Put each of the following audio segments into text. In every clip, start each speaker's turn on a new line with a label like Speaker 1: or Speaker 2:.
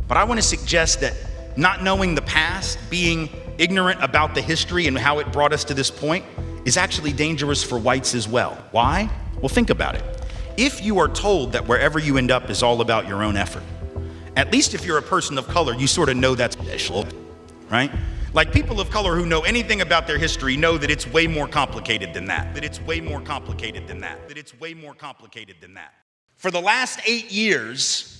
Speaker 1: But I want to suggest that not knowing the past, being ignorant about the history and how it brought us to this point, is actually dangerous for whites as well. Why? Well, think about it. If you are told that wherever you end up is all about your own effort, at least if you're a person of color, you sort of know that's special, right? Like people of color who know anything about their history know that it's way more complicated than that. For the last 8 years,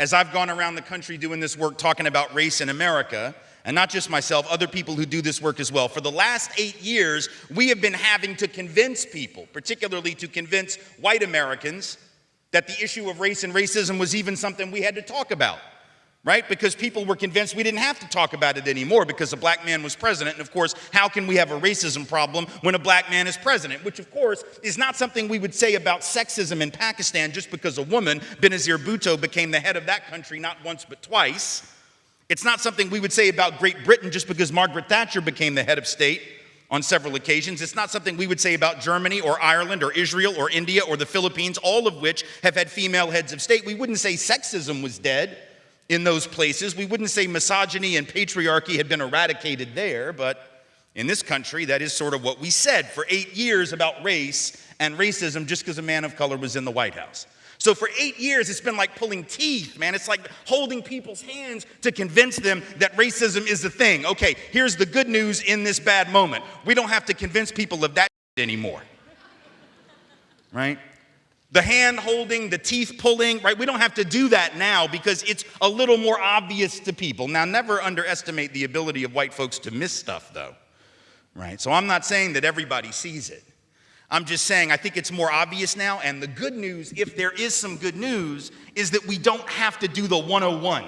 Speaker 1: as I've gone around the country doing this work, talking about race in America, and not just myself, other people who do this work as well, for the last 8 years, we have been having to convince people, particularly to convince white Americans, that the issue of race and racism was even something we had to talk about, right? Because people were convinced we didn't have to talk about it anymore because a black man was president. And of course, how can we have a racism problem when a black man is president? Which of course is not something we would say about sexism in Pakistan just because a woman, Benazir Bhutto, became the head of that country not once but twice. It's not something we would say about Great Britain just because Margaret Thatcher became the head of state on several occasions. It's not something we would say about Germany or Ireland or Israel or India or the Philippines, all of which have had female heads of state. We wouldn't say sexism was dead in those places. We wouldn't say misogyny and patriarchy had been eradicated there, but in this country, that is sort of what we said for 8 years about race and racism just because a man of color was in the White House. So for 8 years, it's been like pulling teeth, man. It's like holding people's hands to convince them that racism is the thing. Okay, here's the good news in this bad moment. We don't have to convince people of that anymore, right? The hand holding, the teeth pulling, right? We don't have to do that now because it's a little more obvious to people. Now, never underestimate the ability of white folks to miss stuff, though, right? So I'm not saying that everybody sees it. I'm just saying I think it's more obvious now, and the good news, if there is some good news, is that we don't have to do the 101,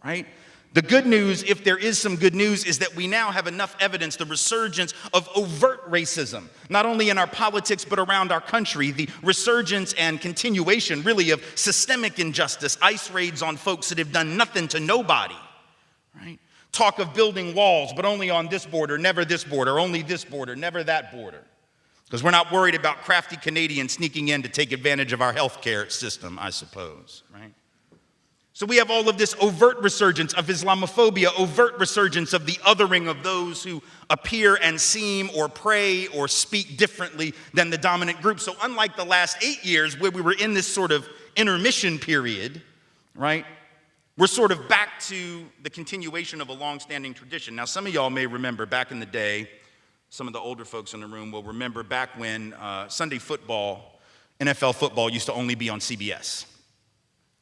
Speaker 1: right? The good news, if there is some good news, is that we now have enough evidence, the resurgence of overt racism, not only in our politics but around our country, the resurgence and continuation, really, of systemic injustice, ICE raids on folks that have done nothing to nobody, right? Talk of building walls, but only on this border, never this border, only this border, never that border. Because we're not worried about crafty Canadians sneaking in to take advantage of our healthcare system, I suppose, right? So we have all of this overt resurgence of Islamophobia, overt resurgence of the othering of those who appear and seem or pray or speak differently than the dominant group. So unlike the last 8 years where we were in this sort of intermission period, right, we're sort of back to the continuation of a long-standing tradition. Now, some of y'all may remember back in the day, some of the older folks in the room will remember back when Sunday football, NFL football, used to only be on CBS.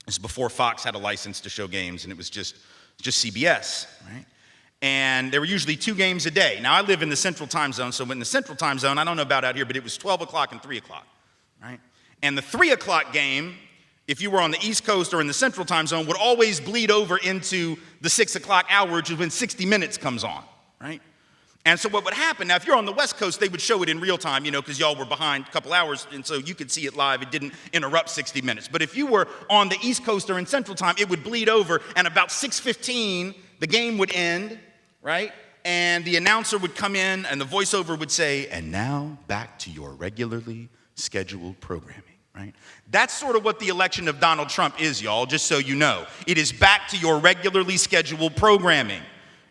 Speaker 1: It's before Fox had a license to show games, and it was just CBS, right? And there were usually 2 games a day. Now, I live in the Central Time Zone, so in the Central Time Zone, I don't know about out here, but it was 12 o'clock and 3 o'clock, right? And the 3 o'clock game, if you were on the East Coast or in the Central Time Zone, would always bleed over into the 6 o'clock hour, which is when 60 Minutes comes on, right? And so what would happen, now if you're on the West Coast, they would show it in real time, you know, because y'all were behind a couple hours, and so you could see it live. It didn't interrupt 60 Minutes. But if you were on the East Coast or in Central Time, it would bleed over, and about 6:15, the game would end, right? And the announcer would come in, and the voiceover would say, "And now back to your regularly scheduled programming," right? That's sort of what the election of Donald Trump is, y'all, just so you know. It is back to your regularly scheduled programming.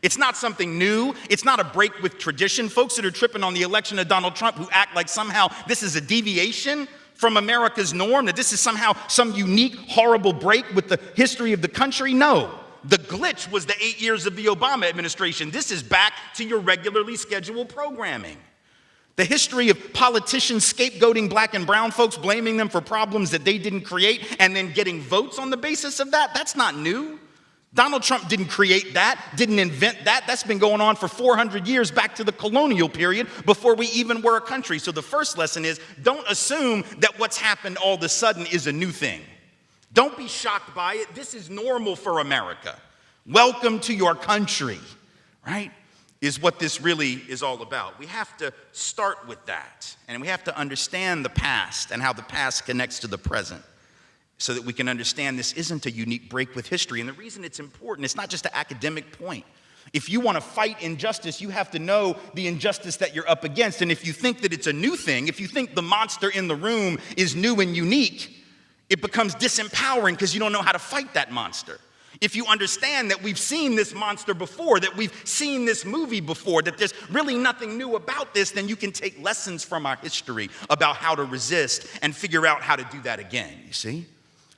Speaker 1: It's not something new. It's not a break with tradition. Folks that are tripping on the election of Donald Trump who act like somehow this is a deviation from America's norm, that this is somehow some unique, horrible break with the history of the country. No. The glitch was the 8 years of the Obama administration. This is back to your regularly scheduled programming. The history of politicians scapegoating black and brown folks, blaming them for problems that they didn't create, and then getting votes on the basis of that, that's not new. Donald Trump didn't create that, didn't invent that. That's been going on for 400 years, back to the colonial period, before we even were a country. So the first lesson is, don't assume that what's happened all of a sudden is a new thing. Don't be shocked by it. This is normal for America. Welcome to your country, right? Is what this really is all about. We have to start with that, and we have to understand the past and how the past connects to the present, so that we can understand this isn't a unique break with history. And the reason it's important, it's not just an academic point. If you want to fight injustice, you have to know the injustice that you're up against. And if you think that it's a new thing, if you think the monster in the room is new and unique, it becomes disempowering because you don't know how to fight that monster. If you understand that we've seen this monster before, that we've seen this movie before, that there's really nothing new about this, then you can take lessons from our history about how to resist and figure out how to do that again, you see?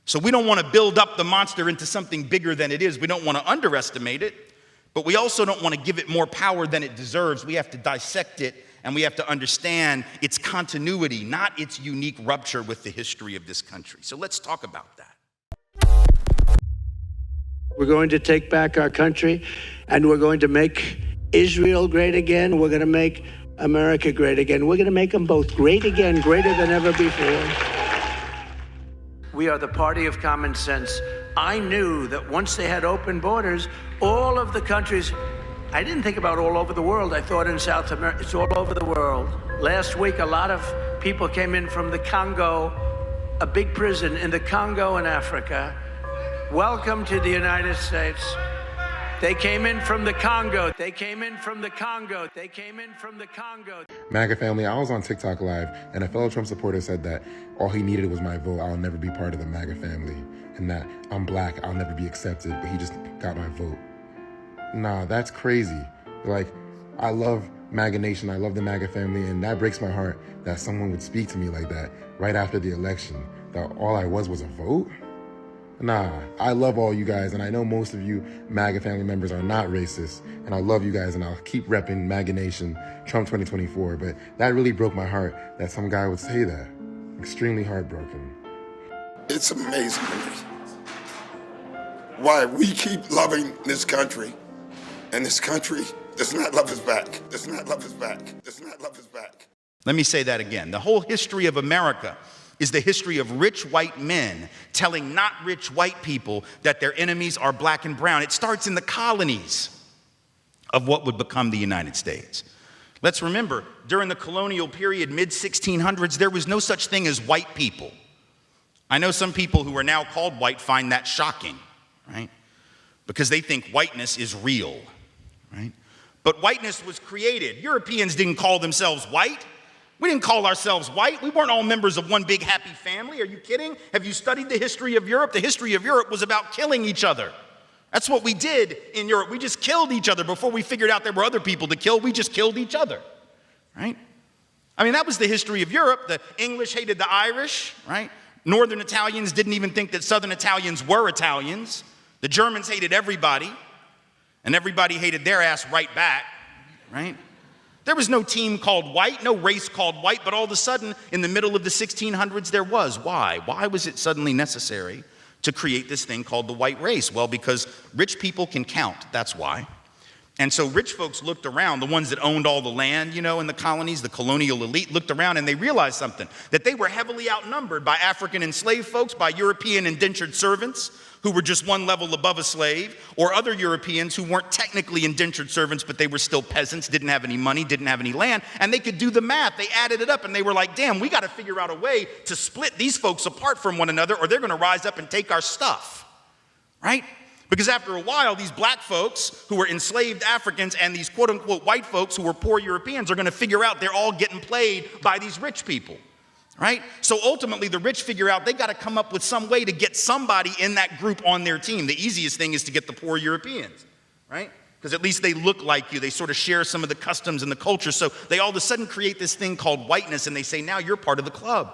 Speaker 1: So we don't want to build up the monster into something bigger than it is. We don't want to underestimate it, but we also don't want to give it more power than it deserves. We have to dissect it, and we have to understand its continuity, not its unique rupture with the history of this country. So let's talk about that.
Speaker 2: We're going to take back our country, and we're going to make Israel great again. We're going to make America great again. We're going to make them both great again, greater than ever before. We are the party of common sense. I knew that once they had open borders, all of the countries, I didn't think about all over the world. I thought in South America, it's all over the world. Last week, a lot of people came in from the Congo, a big prison in the Congo in Africa. Welcome to the United States. They came in from the Congo. They came in from the Congo. They came in from the Congo.
Speaker 3: MAGA family, I was on TikTok Live, and a fellow Trump supporter said that all he needed was my vote. I'll never be part of the MAGA family. And that I'm black, I'll never be accepted, but he just got my vote. Nah, that's crazy. Like, I love MAGA Nation, I love the MAGA family, and that breaks my heart that someone would speak to me like that right after the election, that all I was a vote? Nah, I love all you guys, and I know most of you MAGA family members are not racist, and I love you guys, and I'll keep repping MAGA Nation, Trump 2024, but that really broke my heart that some guy would say that. Extremely heartbroken.
Speaker 4: It's amazing to me why we keep loving this country, and this country does not love us back, does not love us back, does not love us back.
Speaker 1: Let me say that again. The whole history of America is the history of rich white men telling not rich white people that their enemies are black and brown. It starts in the colonies of what would become the United States. Let's remember, during the colonial period, mid-1600s, there was no such thing as white people. I know some people who are now called white find that shocking, right? Because they think whiteness is real, right? But whiteness was created. Europeans didn't call themselves white. We didn't call ourselves white. We weren't all members of one big happy family. Are you kidding? Have you studied the history of Europe? The history of Europe was about killing each other. That's what we did in Europe. We just killed each other before we figured out there were other people to kill. We just killed each other, right? I mean, that was the history of Europe. The English hated the Irish, right? Northern Italians didn't even think that Southern Italians were Italians. The Germans hated everybody, and everybody hated their ass right back, right? There was no team called white, no race called white, but all of a sudden, in the middle of the 1600s, there was. Why? Why was it suddenly necessary to create this thing called the white race? Well, because rich people can count, that's why. And so rich folks looked around, the ones that owned all the land, you know, in the colonies, the colonial elite looked around and they realized something, that they were heavily outnumbered by African enslaved folks, by European indentured servants who were just one level above a slave, or other Europeans who weren't technically indentured servants, but they were still peasants, didn't have any money, didn't have any land, and they could do the math. They added it up and they were like, damn, we got to figure out a way to split these folks apart from one another or they're going to rise up and take our stuff, right? Because after a while, these black folks who were enslaved Africans and these quote unquote white folks who were poor Europeans are going to figure out they're all getting played by these rich people, right? So ultimately the rich figure out they got to come up with some way to get somebody in that group on their team. The easiest thing is to get the poor Europeans, right? Because at least they look like you. They sort of share some of the customs and the culture. So they all of a sudden create this thing called whiteness and they say, now you're part of the club.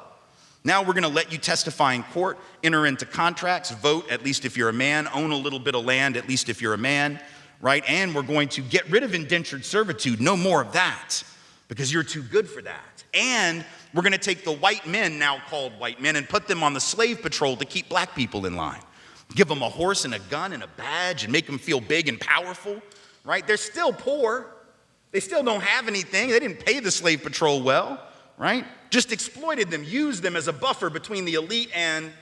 Speaker 1: Now we're going to let you testify in court, enter into contracts, vote, at least if you're a man, own a little bit of land, at least if you're a man, right? And we're going to get rid of indentured servitude. No more of that because you're too good for that. And we're going to take the white men, now called white men, and put them on the slave patrol to keep black people in line. Give them a horse and a gun and a badge and make them feel big and powerful, right? They're still poor. They still don't have anything. They didn't pay the slave patrol well, right? Just exploited them, used them as a buffer between the elite and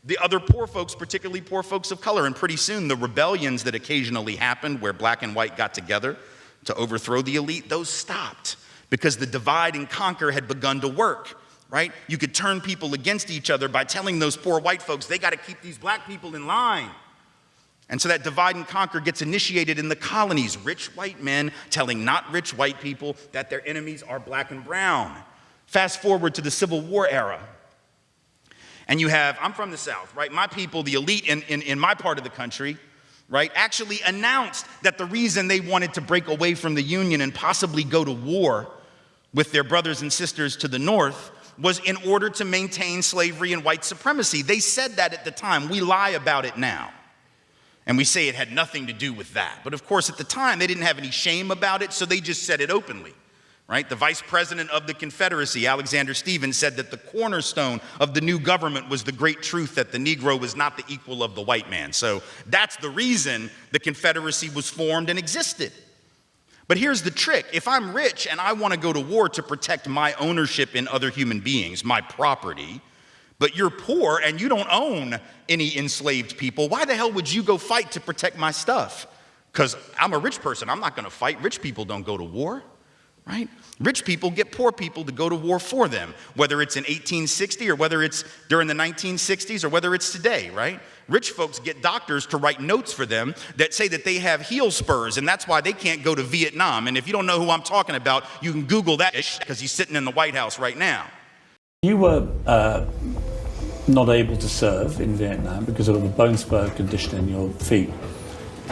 Speaker 1: the other poor folks, particularly poor folks of color. And pretty soon the rebellions that occasionally happened where black and white got together to overthrow the elite, those stopped because the divide and conquer had begun to work, right? You could turn people against each other by telling those poor white folks, they got to keep these black people in line. And so that divide and conquer gets initiated in the colonies. Rich white men telling not rich white people that their enemies are black and brown. Fast forward to the Civil War era. And you have, I'm from the South, right? My people, the elite in my part of the country, right, actually announced that the reason they wanted to break away from the Union and possibly go to war with their brothers and sisters to the north was in order to maintain slavery and white supremacy. They said that at the time. We lie about it now. And we say it had nothing to do with that. But of course, at the time, they didn't have any shame about it, so they just said it openly, right? The vice president of the Confederacy, Alexander Stephens, said that the cornerstone of the new government was the great truth that the Negro was not the equal of the white man. So that's the reason the Confederacy was formed and existed. But here's the trick. If I'm rich and I want to go to war to protect my ownership in other human beings, my property, but you're poor and you don't own any enslaved people, why the hell would you go fight to protect my stuff? Because I'm a rich person, I'm not going to fight. Rich people don't go to war, right? Rich people get poor people to go to war for them, whether it's in 1860 or whether it's during the 1960s or whether it's today, right? Rich folks get doctors to write notes for them that say that they have heel spurs, and that's why they can't go to Vietnam. And if you don't know who I'm talking about, you can Google that because he's sitting in the White House right now.
Speaker 5: You were not able to serve in Vietnam because of a bone spur condition in your feet.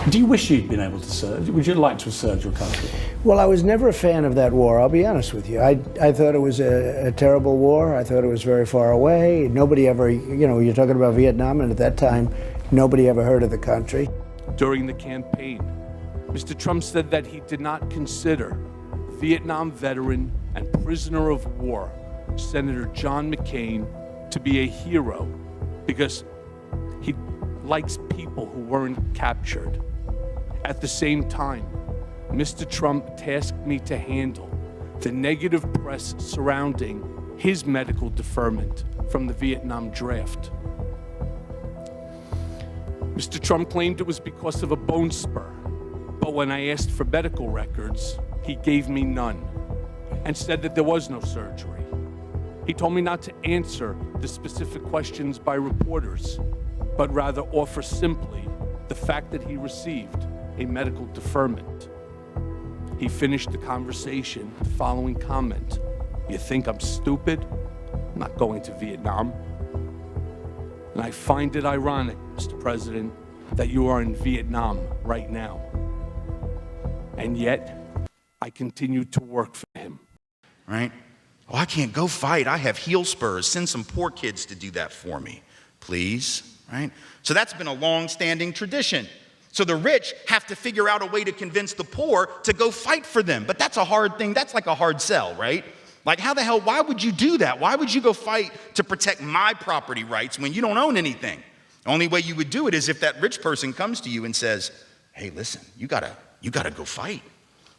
Speaker 5: Do you wish you'd been able to serve? Would you like to have served your country?
Speaker 2: Well, I was never a fan of that war, I'll be honest with you. I thought it was a terrible war. I thought it was very far away. Nobody ever, you know, you're talking about Vietnam, and at that time, nobody ever heard of the country.
Speaker 6: During the campaign, Mr. Trump said that he did not consider Vietnam veteran and prisoner of war Senator John McCain to be a hero because he likes people who weren't captured. At the same time, Mr. Trump tasked me to handle the negative press surrounding his medical deferment from the Vietnam draft. Mr. Trump claimed it was because of a bone spur, but when I asked for medical records, he gave me none and said that there was no surgery. He told me not to answer the specific questions by reporters, but rather offer simply the fact that he received a medical deferment. He finished the conversation with the following comment: "You think I'm stupid? I'm not going to Vietnam." And I find it ironic, Mr. President, that you are in Vietnam right now. And yet, I continue to work for him.
Speaker 1: Right? Oh, I can't go fight. I have heel spurs. Send some poor kids to do that for me, please. Right? So that's been a long-standing tradition. So the rich have to figure out a way to convince the poor to go fight for them. But that's a hard thing. That's like a hard sell, right? Like, how the hell, why would you do that? Why would you go fight to protect my property rights when you don't own anything? The only way you would do it is if that rich person comes to you and says, hey, listen, you gotta go fight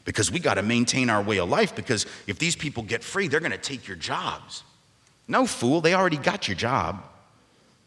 Speaker 1: because we gotta maintain our way of life, because if these people get free, they're gonna take your jobs. No, fool, they already got your job.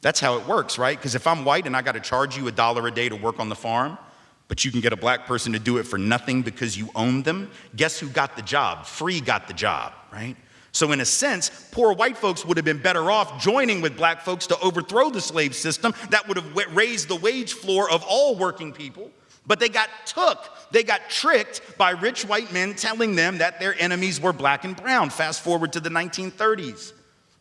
Speaker 1: That's how it works, right? Because if I'm white and I gotta charge you $1 a day to work on the farm, but you can get a black person to do it for nothing because you own them, guess who got the job? Free got the job, right? So in a sense, poor white folks would have been better off joining with black folks to overthrow the slave system. That would have raised the wage floor of all working people. But they got tricked by rich white men telling them that their enemies were black and brown. Fast forward to the 1930s.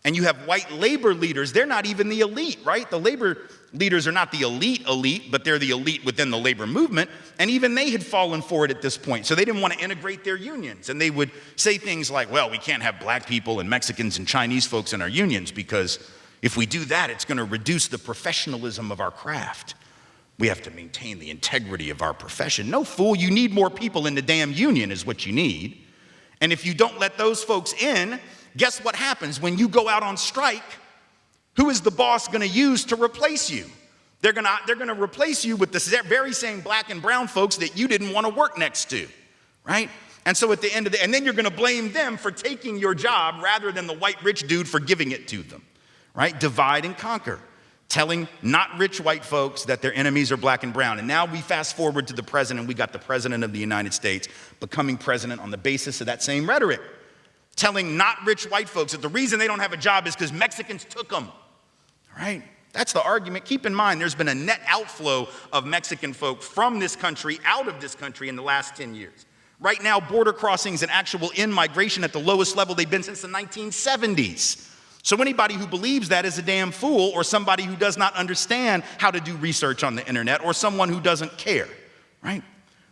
Speaker 1: And you have white labor leaders. They're not even the elite, right? The labor leaders are not the elite, but they're the elite within the labor movement. And even they had fallen for it at this point. So they didn't want to integrate their unions. And they would say things like, well, we can't have black people and Mexicans and Chinese folks in our unions because if we do that, it's going to reduce the professionalism of our craft. We have to maintain the integrity of our profession. No, fool, you need more people in the damn union is what you need. And if you don't let those folks in, guess what happens when you go out on strike? Who is the boss going to use to replace you? They're going to replace you with the very same black and brown folks that you didn't want to work next to, right? And so at the end of and then you're going to blame them for taking your job rather than the white rich dude for giving it to them, right? Divide and conquer, telling not rich white folks that their enemies are black and brown. And now we fast forward to the president. We got the president of the United States becoming president on the basis of that same rhetoric, telling not rich white folks that the reason they don't have a job is because Mexicans took them, right? That's the argument. Keep in mind, there's been a net outflow of Mexican folk from this country, out of this country in the last 10 years. Right now, border crossings and actual in-migration at the lowest level they've been since the 1970s. So anybody who believes that is a damn fool, or somebody who does not understand how to do research on the internet, or someone who doesn't care, right?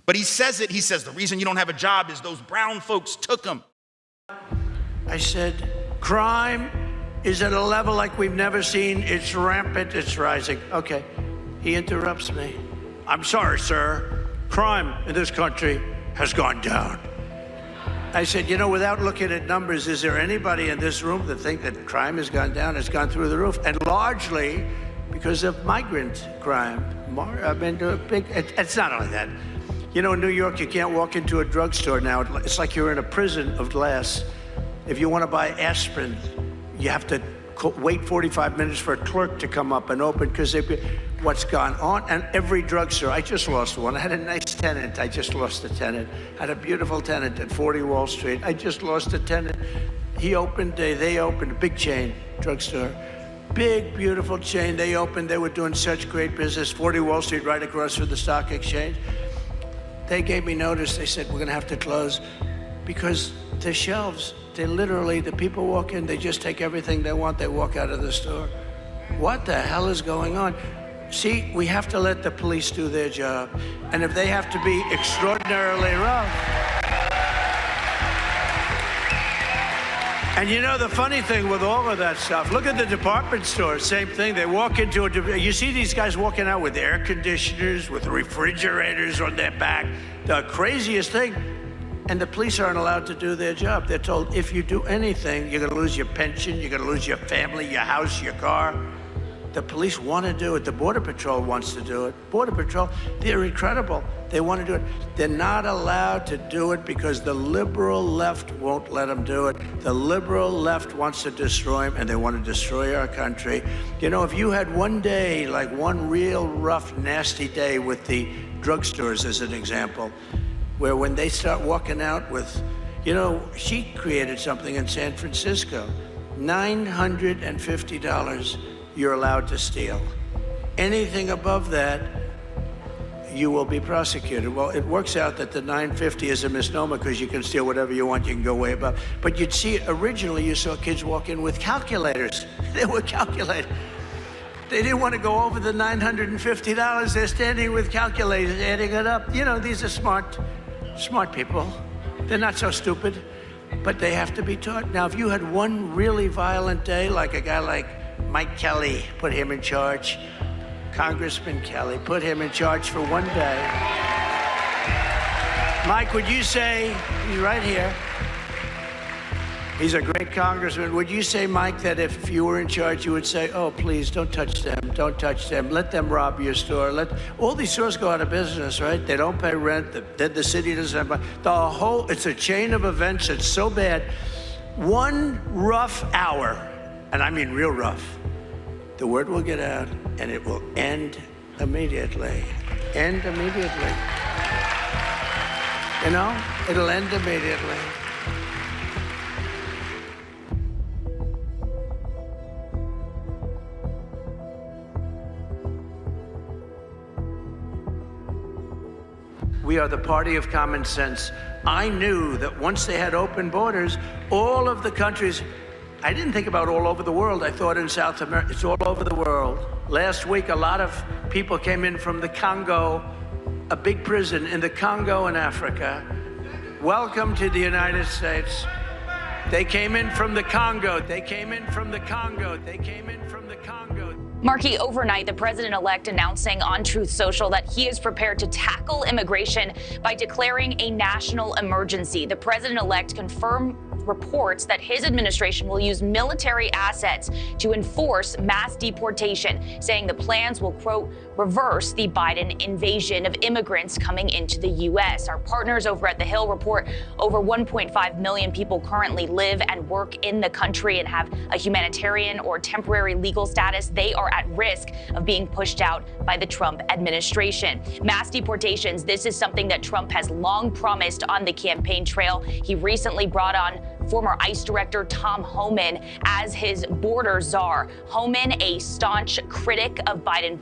Speaker 1: But he says the reason you don't have a job is those brown folks took them.
Speaker 2: I said, crime is at a level like we've never seen. It's rampant, it's rising. Okay, he interrupts me. I'm sorry, sir. Crime in this country has gone down. I said, you know, without looking at numbers, is there anybody in this room that think that crime has gone down? It's gone through the roof, and largely because of migrant crime. I mean, it's not only that. You know, in New York, you can't walk into a drugstore now. It's like you're in a prison of glass. If you want to buy aspirin, you have to wait 45 minutes for a clerk to come up and open, because what's gone on. And every drugstore, I just lost one. I had a nice tenant. I just lost a tenant. I had a beautiful tenant at 40 Wall Street. I just lost a tenant. They opened a big chain drugstore. Big, beautiful chain. They opened, they were doing such great business. 40 Wall Street, right across from the stock exchange. They gave me notice. They said, we're going to have to close, because the shelves, the people walk in, they just take everything they want, they walk out of the store. What the hell is going on? See, we have to let the police do their job. And if they have to be extraordinarily rough. And you know the funny thing with all of that stuff, look at the department stores, same thing. They walk into you see these guys walking out with air conditioners, with refrigerators on their back, the craziest thing. And the police aren't allowed to do their job. They're told, if you do anything, you're gonna lose your pension, you're gonna lose your family, your house, your car. The police want to do it. The Border Patrol wants to do it. Border Patrol, they're incredible. They want to do it. They're not allowed to do it because the liberal left won't let them do it. The liberal left wants to destroy them, and they want to destroy our country. You know, if you had one day, like one real rough, nasty day with the drugstores as an example, where when they start walking out with, you know, she created something in San Francisco, $950 you're allowed to steal. Anything above that, you will be prosecuted. Well, it works out that the $950 is a misnomer, because you can steal whatever you want, you can go way above. But you'd see, originally you saw kids walk in with calculators. They were calculating. They didn't want to go over the $950. They're standing with calculators, adding it up. You know, these are smart people. They're not so stupid, but they have to be taught. Now, if you had one really violent day, like a guy like Mike Kelly, put him in charge, Congressman Kelly, put him in charge for one day. Mike, would you say, he's right here, he's a great congressman. Would you say, Mike, that if you were in charge, you would say, oh, please, don't touch them, don't touch them, let them rob your store. All these stores go out of business, right? They don't pay rent, then the city doesn't have, it's a chain of events that's so bad. One rough hour, and I mean real rough, the word will get out and it will end immediately. End immediately. You know, it'll end immediately. We are the party of common sense. I knew that once they had open borders, all of the countries, I didn't think about all over the world. I thought in South America, it's all over the world. Last week, a lot of people came in from the Congo, a big prison in the Congo in Africa. Welcome to the United States. They came in from the Congo. They came in from the Congo. They came in from the Congo.
Speaker 7: Markey, overnight, the president-elect announcing on Truth Social that he is prepared to tackle immigration by declaring a national emergency. The president-elect confirmed reports that his administration will use military assets to enforce mass deportation, saying the plans will, quote, reverse the Biden invasion of immigrants coming into the U.S. Our partners over at The Hill report over 1.5 million people currently live and work in the country and have a humanitarian or temporary legal status. They are at risk of being pushed out by the Trump administration. Mass deportations, this is something that Trump has long promised on the campaign trail. He recently brought on former ICE Director Tom Homan as his border czar. Homan, a staunch critic of Biden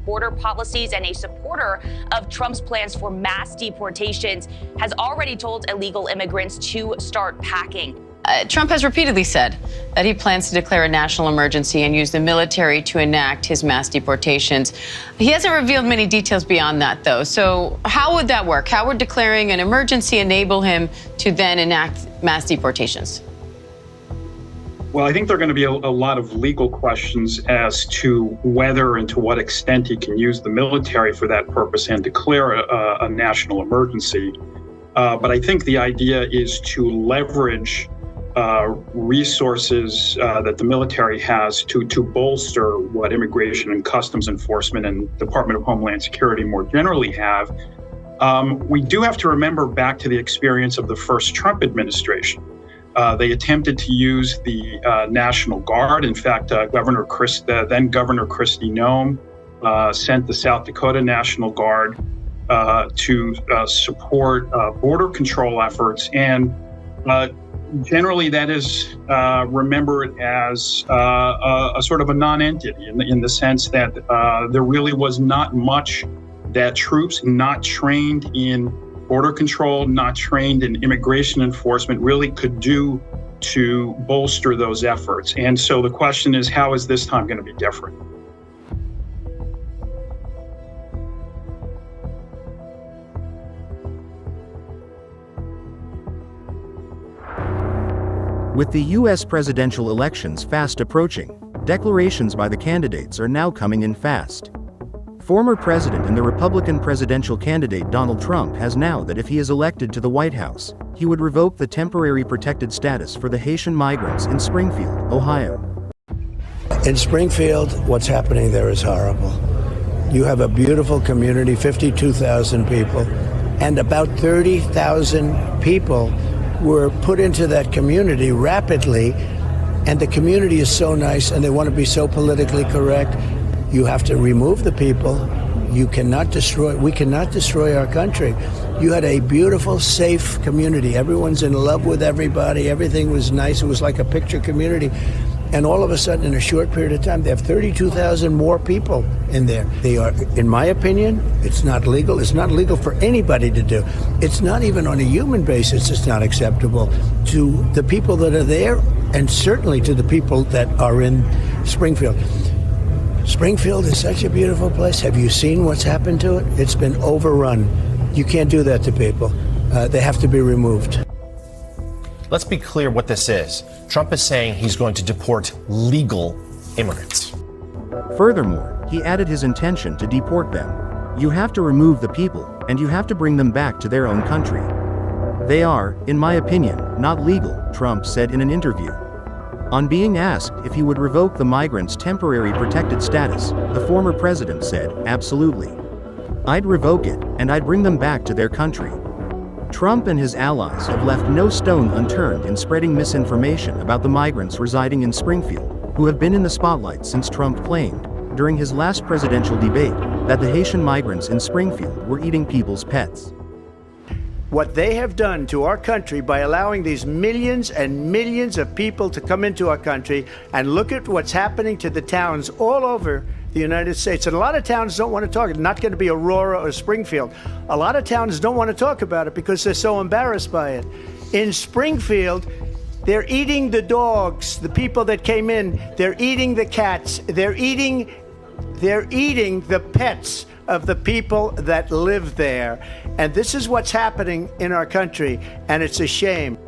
Speaker 7: border policies and a supporter of Trump's plans for mass deportations, has already told illegal immigrants to start packing.
Speaker 8: Trump has repeatedly said that he plans to declare a national emergency and use the military to enact his mass deportations. He hasn't revealed many details beyond that, though. So how would that work? How would declaring an emergency enable him to then enact mass deportations?
Speaker 9: Well, I think there are going to be a lot of legal questions as to whether and to what extent he can use the military for that purpose and declare a national emergency. But I think the idea is to leverage resources that the military has to bolster what Immigration and Customs Enforcement and Department of Homeland Security more generally have. We do have to remember back to the experience of the first Trump administration. They attempted to use the National Guard. In fact, then Governor Kristi Noem sent the South Dakota National Guard to support border control efforts. And generally that is remembered as a sort of a non-entity in the sense that there really was not much that troops not trained in border control, not trained in immigration enforcement really could do to bolster those efforts. And so the question is, how is this time going to be different?
Speaker 10: With the U.S. presidential elections fast approaching, declarations by the candidates are now coming in fast. Former President and the Republican presidential candidate Donald Trump has now that if he is elected to the White House, he would revoke the temporary protected status for the Haitian migrants in Springfield, Ohio.
Speaker 2: In Springfield, what's happening there is horrible. You have a beautiful community, 52,000 people, and about 30,000 people were put into that community rapidly, and the community is so nice and they want to be so politically correct. You have to remove the people. We cannot destroy our country. You had a beautiful, safe community. Everyone's in love with everybody. Everything was nice. It was like a picture community. And all of a sudden, in a short period of time, they have 32,000 more people in there. They are, in my opinion, it's not legal. It's not legal for anybody to do. It's not even on a human basis. It's not acceptable to the people that are there, and certainly to the people that are in Springfield. Springfield is such a beautiful place. Have you seen what's happened to it? It's been overrun. You can't do that to people. They have to be removed.
Speaker 11: Let's be clear what this is. Trump is saying he's going to deport legal immigrants.
Speaker 10: Furthermore, he added his intention to deport them. You have to remove the people, and you have to bring them back to their own country. They are, in my opinion, not legal, Trump said in an interview. On being asked if he would revoke the migrants' temporary protected status, the former president said, "Absolutely. I'd revoke it, and I'd bring them back to their country." Trump and his allies have left no stone unturned in spreading misinformation about the migrants residing in Springfield, who have been in the spotlight since Trump claimed, during his last presidential debate, that the Haitian migrants in Springfield were eating people's pets.
Speaker 2: What they have done to our country by allowing these millions and millions of people to come into our country, and look at what's happening to the towns all over the United States. And a lot of towns don't want to talk. It's not going to be Aurora or Springfield. A lot of towns don't want to talk about it because they're so embarrassed by it. In Springfield, they're eating the dogs, the people that came in. They're eating the cats. They're eating the pets of the people that live there. And this is what's happening in our country, and it's a shame.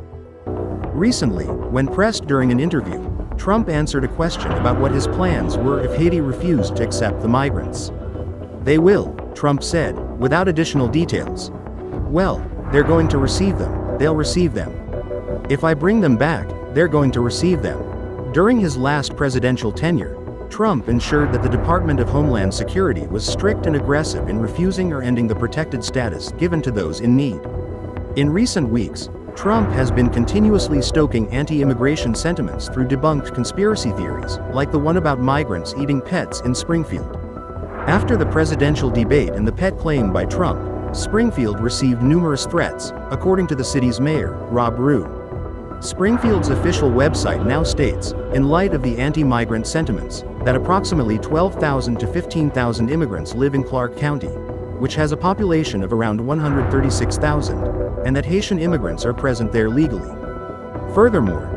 Speaker 10: Recently, when pressed during an interview, Trump answered a question about what his plans were if Haiti refused to accept the migrants. They will, Trump said, without additional details. Well, they're going to receive them. They'll receive them. If I bring them back, they're going to receive them. During his last presidential tenure, Trump ensured that the Department of Homeland Security was strict and aggressive in refusing or ending the protected status given to those in need. In recent weeks, Trump has been continuously stoking anti-immigration sentiments through debunked conspiracy theories, like the one about migrants eating pets in Springfield. After the presidential debate and the pet claim by Trump, Springfield received numerous threats, according to the city's mayor, Rob Roode. Springfield's official website now states, in light of the anti-migrant sentiments, that approximately 12,000 to 15,000 immigrants live in Clark County, which has a population of around 136,000, and that Haitian immigrants are present there legally. Furthermore,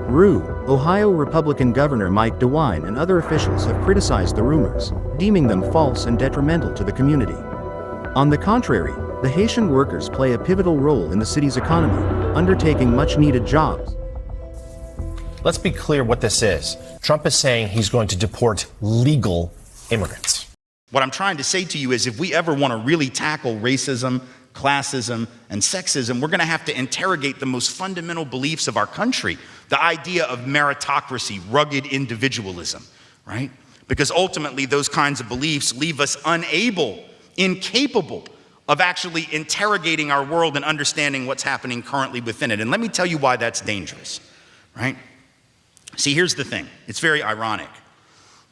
Speaker 10: Ohio Republican Governor Mike DeWine and other officials have criticized the rumors, deeming them false and detrimental to the community. On the contrary, the Haitian workers play a pivotal role in the city's economy, undertaking much-needed jobs.
Speaker 11: Let's be clear what this is. Trump is saying he's going to deport legal immigrants.
Speaker 1: What I'm trying to say to you is if we ever want to really tackle racism, classism, and sexism, we're going to have to interrogate the most fundamental beliefs of our country. The idea of meritocracy, rugged individualism, right? Because ultimately those kinds of beliefs leave us incapable of actually interrogating our world and understanding what's happening currently within it. And let me tell you why that's dangerous, right? See, here's the thing. It's very ironic,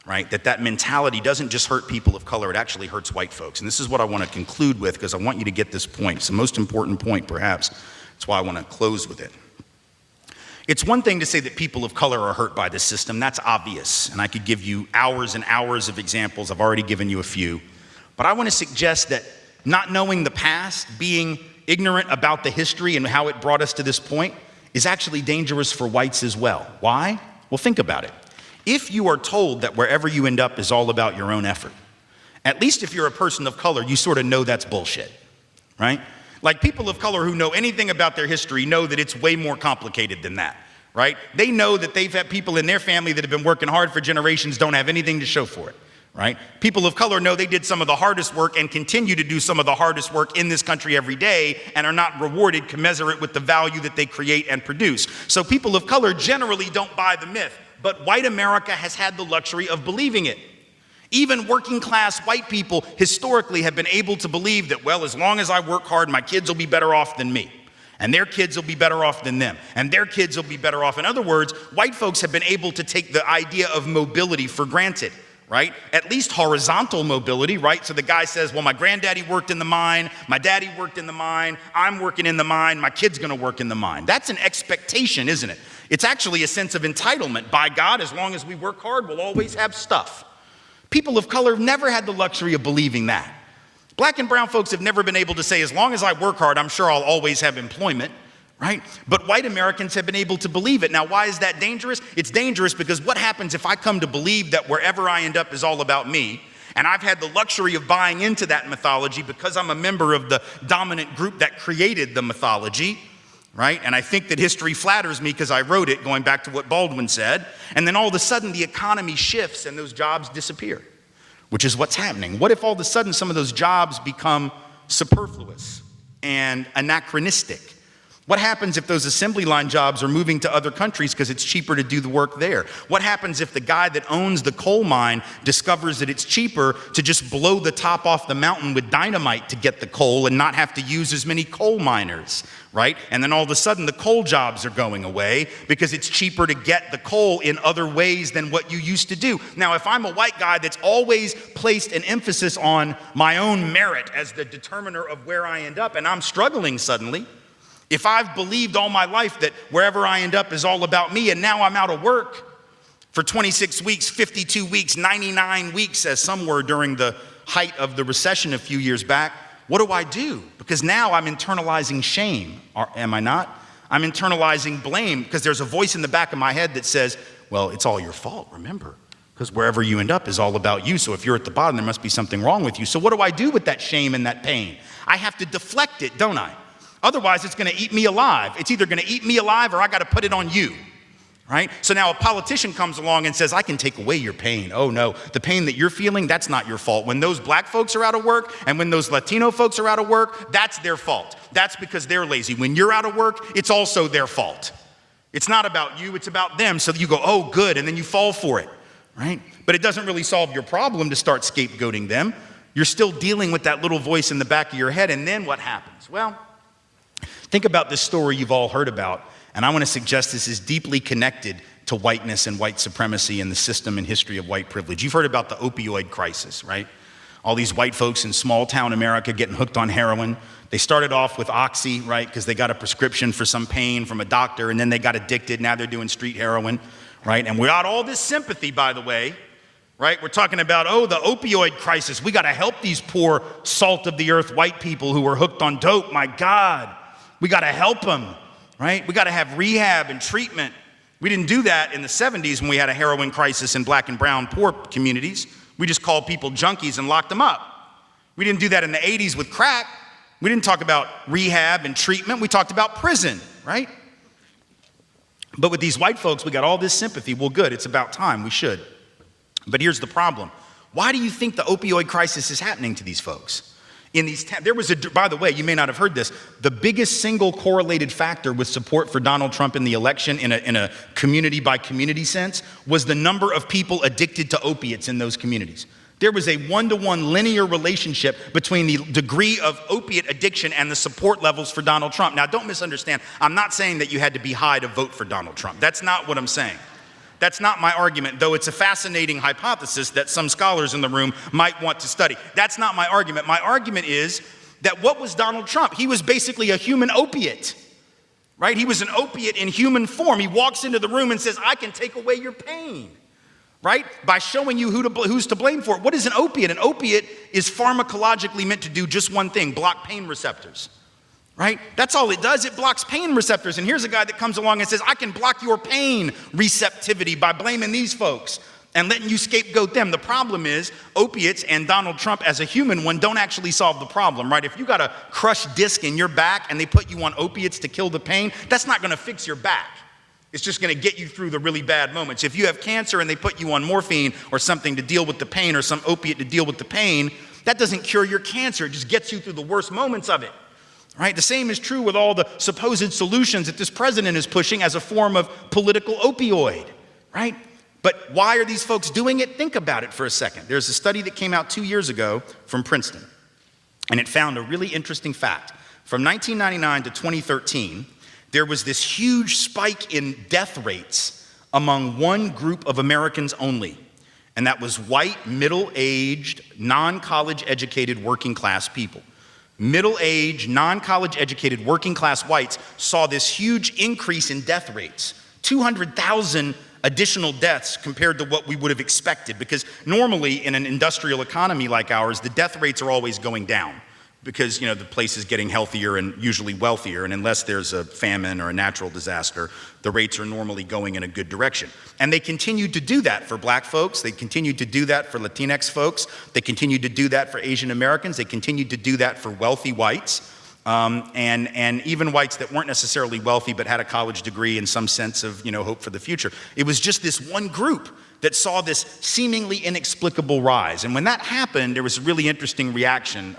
Speaker 1: right, that mentality doesn't just hurt people of color, it actually hurts white folks. And this is what I want to conclude with because I want you to get this point. It's the most important point, perhaps. That's why I want to close with it. It's one thing to say that people of color are hurt by this system. That's obvious. And I could give you hours and hours of examples. I've already given you a few. But I want to suggest that not knowing the past, being ignorant about the history and how it brought us to this point is actually dangerous for whites as well. Why? Well, think about it. If you are told that wherever you end up is all about your own effort, at least if you're a person of color, you sort of know that's bullshit, right? Like people of color who know anything about their history know that it's way more complicated than that, right? They know that they've had people in their family that have been working hard for generations, don't have anything to show for it, right? People of color know they did some of the hardest work and continue to do some of the hardest work in this country every day and are not rewarded commensurate with the value that they create and produce. So people of color generally don't buy the myth, but white America has had the luxury of believing it. Even working class white people historically have been able to believe that, well, as long as I work hard, my kids will be better off than me. And their kids will be better off than them. And their kids will be better off. In other words, white folks have been able to take the idea of mobility for granted, right? At least horizontal mobility, right? So the guy says, well, my granddaddy worked in the mine, my daddy worked in the mine, I'm working in the mine, my kid's gonna work in the mine. That's an expectation, isn't it? It's actually a sense of entitlement. By God, as long as we work hard, we'll always have stuff. People of color have never had the luxury of believing that. Black and brown folks have never been able to say, as long as I work hard, I'm sure I'll always have employment, right? But white Americans have been able to believe it. Now, why is that dangerous? It's dangerous because what happens if I come to believe that wherever I end up is all about me, and I've had the luxury of buying into that mythology because I'm a member of the dominant group that created the mythology, right? And I think that history flatters me because I wrote it, going back to what Baldwin said. And then all of a sudden the economy shifts and those jobs disappear, which is what's happening. What if all of a sudden some of those jobs become superfluous and anachronistic? What happens if those assembly line jobs are moving to other countries because it's cheaper to do the work there? What happens if the guy that owns the coal mine discovers that it's cheaper to just blow the top off the mountain with dynamite to get the coal and not have to use as many coal miners, right? And then all of a sudden the coal jobs are going away because it's cheaper to get the coal in other ways than what you used to do. Now, if I'm a white guy that's always placed an emphasis on my own merit as the determiner of where I end up, and I'm struggling suddenly, if I've believed all my life that wherever I end up is all about me, and now I'm out of work for 26 weeks, 52 weeks, 99 weeks, as some were during the height of the recession a few years back, what do I do? Because now I'm internalizing shame, am I not? I'm internalizing blame because there's a voice in the back of my head that says, well, it's all your fault, remember, because wherever you end up is all about you. So if you're at the bottom, there must be something wrong with you. So what do I do with that shame and that pain? I have to deflect it, don't I? Otherwise, it's going to eat me alive. It's either going to eat me alive or I got to put it on you, right? So now a politician comes along and says, I can take away your pain. Oh no, the pain that you're feeling, that's not your fault. When those black folks are out of work and when those Latino folks are out of work, that's their fault. That's because they're lazy. When you're out of work, it's also their fault. It's not about you, it's about them. So you go, oh good, and then you fall for it, right? But it doesn't really solve your problem to start scapegoating them. You're still dealing with that little voice in the back of your head, and then what happens? Well, think about this story you've all heard about, and I want to suggest this is deeply connected to whiteness and white supremacy and the system and history of white privilege. You've heard about the opioid crisis, right? All these white folks in small town America getting hooked on heroin. They started off with Oxy, right, because they got a prescription for some pain from a doctor, and then they got addicted. Now they're doing street heroin, right? And without all this sympathy, by the way, right? We're talking about, oh, the opioid crisis. We got to help these poor salt of the earth white people who are hooked on dope. My God. We got to help them. right? We got to have rehab and treatment. We didn't do that in the 70s when we had a heroin crisis in black and brown poor communities. We just called people junkies and locked them up. We didn't do that in the 80s with crack. We didn't talk about rehab and treatment. We talked about prison, right? But with these white folks, we got all this sympathy. Well, good, it's about time, we should. But here's the problem. Why do you think the opioid crisis is happening to these folks? There was by the way, you may not have heard this, the biggest single correlated factor with support for Donald Trump in the election in a community by community sense was the number of people addicted to opiates in those communities. There was a one-to-one linear relationship between the degree of opiate addiction and the support levels for Donald Trump. Now, don't misunderstand. I'm not saying that you had to be high to vote for Donald Trump. That's not what I'm saying. That's not my argument, though it's a fascinating hypothesis that some scholars in the room might want to study. That's not my argument. My argument is that what was Donald Trump? He was basically a human opiate, right? He was an opiate in human form. He walks into the room and says, I can take away your pain, right? By showing you who's to blame for it. What is an opiate? An opiate is pharmacologically meant to do just one thing, block pain receptors. Right? That's all it does. It blocks pain receptors. And here's a guy that comes along and says, I can block your pain receptivity by blaming these folks and letting you scapegoat them. The problem is opiates and Donald Trump as a human one don't actually solve the problem, right? If you got a crushed disc in your back and they put you on opiates to kill the pain, that's not going to fix your back. It's just going to get you through the really bad moments. If you have cancer and they put you on morphine or something to deal with the pain or some opiate to deal with the pain, that doesn't cure your cancer. It just gets you through the worst moments of it. Right? The same is true with all the supposed solutions that this president is pushing as a form of political opioid, right? But why are these folks doing it? Think about it for a second. There's a study that came out 2 years ago from Princeton, and it found a really interesting fact. From 1999 to 2013, there was this huge spike in death rates among one group of Americans only, and that was white, middle-aged, non-college educated working class people. Middle-aged, non-college educated working class whites saw this huge increase in death rates, 200,000 additional deaths compared to what we would have expected, because normally in an industrial economy like ours, the death rates are always going down because, the place is getting healthier and usually wealthier, and unless there's a famine or a natural disaster, the rates are normally going in a good direction. And they continued to do that for black folks, they continued to do that for Latinx folks, they continued to do that for Asian Americans, they continued to do that for wealthy whites, and even whites that weren't necessarily wealthy but had a college degree and some sense of, hope for the future. It was just this one group that saw this seemingly inexplicable rise. And when that happened, there was a really interesting reaction.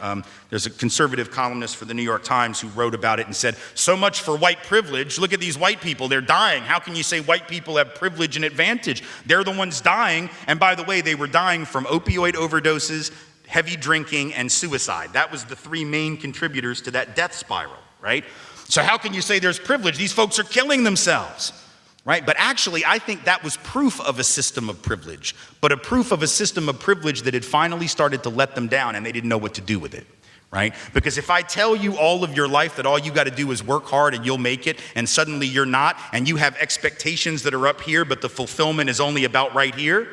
Speaker 1: There's a conservative columnist for the New York Times who wrote about it and said, so much for white privilege. Look at these white people, they're dying. How can you say white people have privilege and advantage? They're the ones dying. And by the way, they were dying from opioid overdoses, heavy drinking, and suicide. That was the three main contributors to that death spiral, right? So how can you say there's privilege? These folks are killing themselves. Right? But actually, I think that was proof of a system of privilege, but a proof of a system of privilege that had finally started to let them down and they didn't know what to do with it, right? Because if I tell you all of your life that all you got to do is work hard and you'll make it, and suddenly you're not, and you have expectations that are up here, but the fulfillment is only about right here,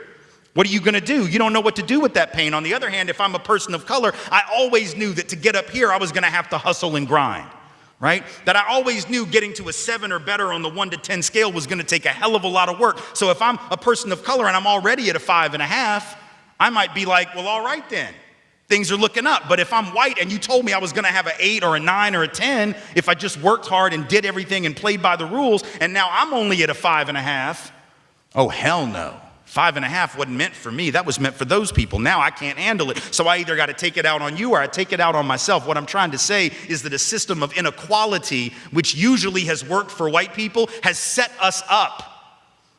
Speaker 1: what are you going to do? You don't know what to do with that pain. On the other hand, if I'm a person of color, I always knew that to get up here, I was going to have to hustle and grind. Right? That I always knew getting to a 7 or better on the 1 to 10 scale was going to take a hell of a lot of work. So if I'm a person of color and I'm already at a 5.5, I might be like, well, all right then. Things are looking up. But if I'm white and you told me I was going to have an 8 or a 9 or a 10, if I just worked hard and did everything and played by the rules, and now I'm only at a 5.5, oh, hell no. 5.5 wasn't meant for me. That was meant for those people. Now I can't handle it. So I either got to take it out on you or I take it out on myself. What I'm trying to say is that a system of inequality, which usually has worked for white people, has set us up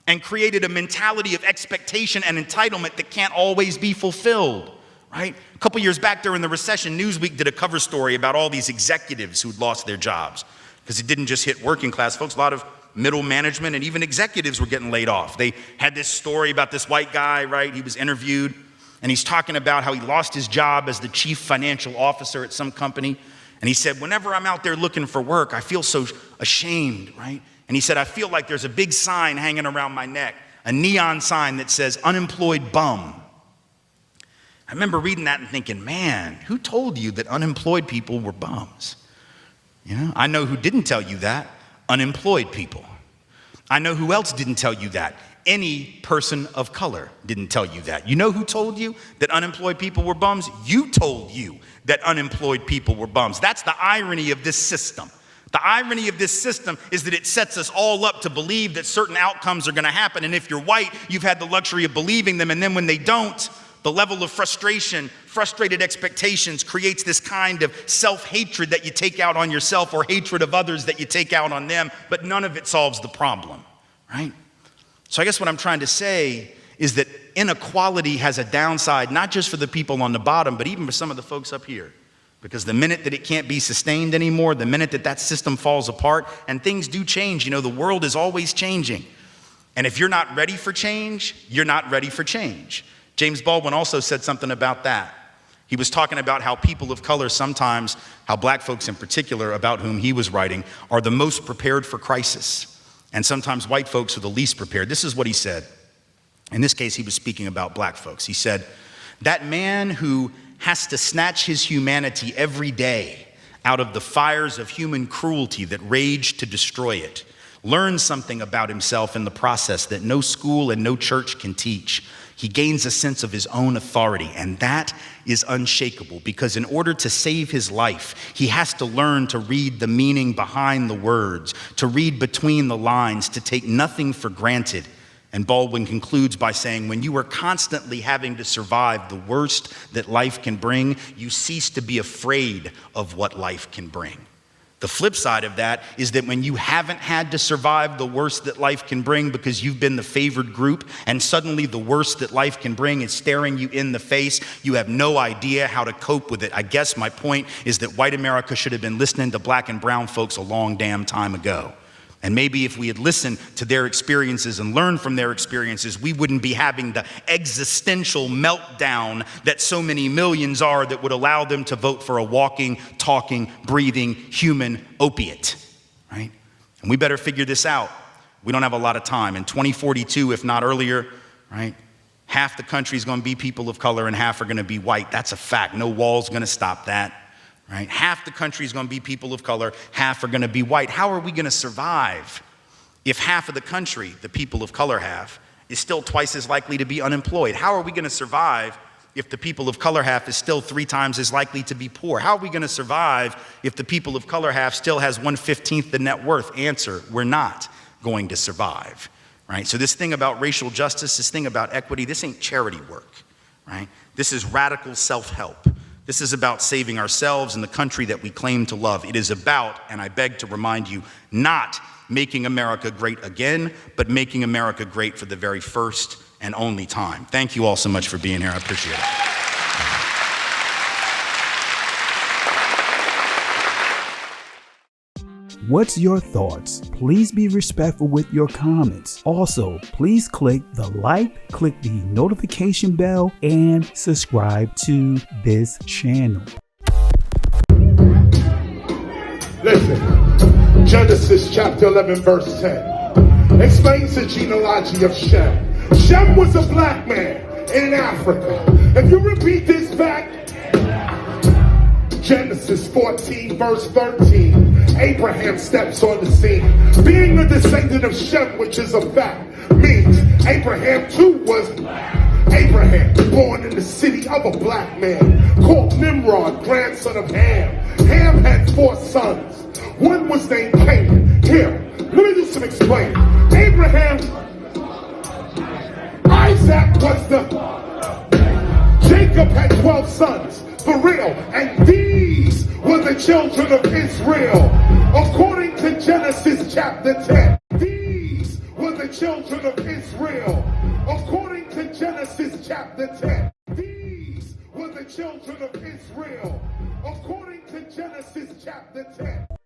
Speaker 1: and created a mentality of expectation and entitlement that can't always be fulfilled. Right? A couple years back during the recession, Newsweek did a cover story about all these executives who'd lost their jobs, because it didn't just hit working class folks. A lot of middle management and even executives were getting laid off. They had this story about this white guy, right? He was interviewed and he's talking about how he lost his job as the chief financial officer at some company. And he said, whenever I'm out there looking for work, I feel so ashamed, right? And he said, I feel like there's a big sign hanging around my neck, a neon sign that says unemployed bum. I remember reading that and thinking, man, who told you that unemployed people were bums? I know who didn't tell you that. Unemployed people. I know who else didn't tell you that. Any person of color didn't tell you that. You know who told you that unemployed people were bums? You told you that unemployed people were bums. That's the irony of this system. The irony of this system is that it sets us all up to believe that certain outcomes are going to happen. And if you're white, you've had the luxury of believing them. And then when they don't, the level of frustration, frustrated expectations creates this kind of self-hatred that you take out on yourself, or hatred of others that you take out on them. But none of it solves the problem, right? So I guess what I'm trying to say is that inequality has a downside, not just for the people on the bottom, but even for some of the folks up here. Because the minute that it can't be sustained anymore, the minute that that system falls apart, and things do change, you know, the world is always changing. And if you're not ready for change, you're not ready for change. James Baldwin also said something about that. He was talking about how people of color sometimes, how black folks in particular, about whom he was writing, are the most prepared for crisis. And sometimes white folks are the least prepared. This is what he said. In this case, he was speaking about black folks. He said, "That man who has to snatch his humanity every day out of the fires of human cruelty that rage to destroy it, learns something about himself in the process that no school and no church can teach. He gains a sense of his own authority, and that is unshakable, because in order to save his life, he has to learn to read the meaning behind the words, to read between the lines, to take nothing for granted." And Baldwin concludes by saying, when you are constantly having to survive the worst that life can bring, you cease to be afraid of what life can bring. The flip side of that is that when you haven't had to survive the worst that life can bring because you've been the favored group, and suddenly the worst that life can bring is staring you in the face, you have no idea how to cope with it. I guess my point is that white America should have been listening to black and brown folks a long damn time ago. And maybe if we had listened to their experiences and learned from their experiences, we wouldn't be having the existential meltdown that so many millions are, that would allow them to vote for a walking, talking, breathing human opiate, right? And we better figure this out. We don't have a lot of time. In 2042, if not earlier, right, half the country is going to be people of color and half are going to be white. That's a fact. No wall's going to stop that. Right? Half the country is going to be people of color, half are going to be white. How are we going to survive if half of the country, the people of color have, is still twice as likely to be unemployed? How are we going to survive if the people of color half is still 3 times as likely to be poor? How are we going to survive if the people of color half still has 1/15 the net worth? Answer, we're not going to survive. Right? So this thing about racial justice, this thing about equity, this ain't charity work. Right? This is radical self-help. This is about saving ourselves and the country that we claim to love. It is about, and I beg to remind you, not making America great again, but making America great for the very first and only time. Thank you all so much for being here. I appreciate it.
Speaker 12: What's your thoughts? Please be respectful with your comments. Also, please click the like, click the notification bell, and subscribe to this channel.
Speaker 13: Listen, Genesis chapter 11 verse 10 explains the genealogy of Shem. Shem was a black man in Africa. If you repeat this back, Genesis 14 verse 13, Abraham steps on the scene. Being a descendant of Shem, which is a fact, means Abraham too was Abraham, born in the city of a black man called Nimrod, grandson of Ham. Ham had 4 sons. One was named Canaan. Here, let me do some explaining. Abraham, Isaac was Jacob had 12 sons. For real, and these were the children of Israel, according to Genesis chapter 10. These were the children of Israel, according to Genesis chapter 10. These were the children of Israel, according to Genesis chapter 10.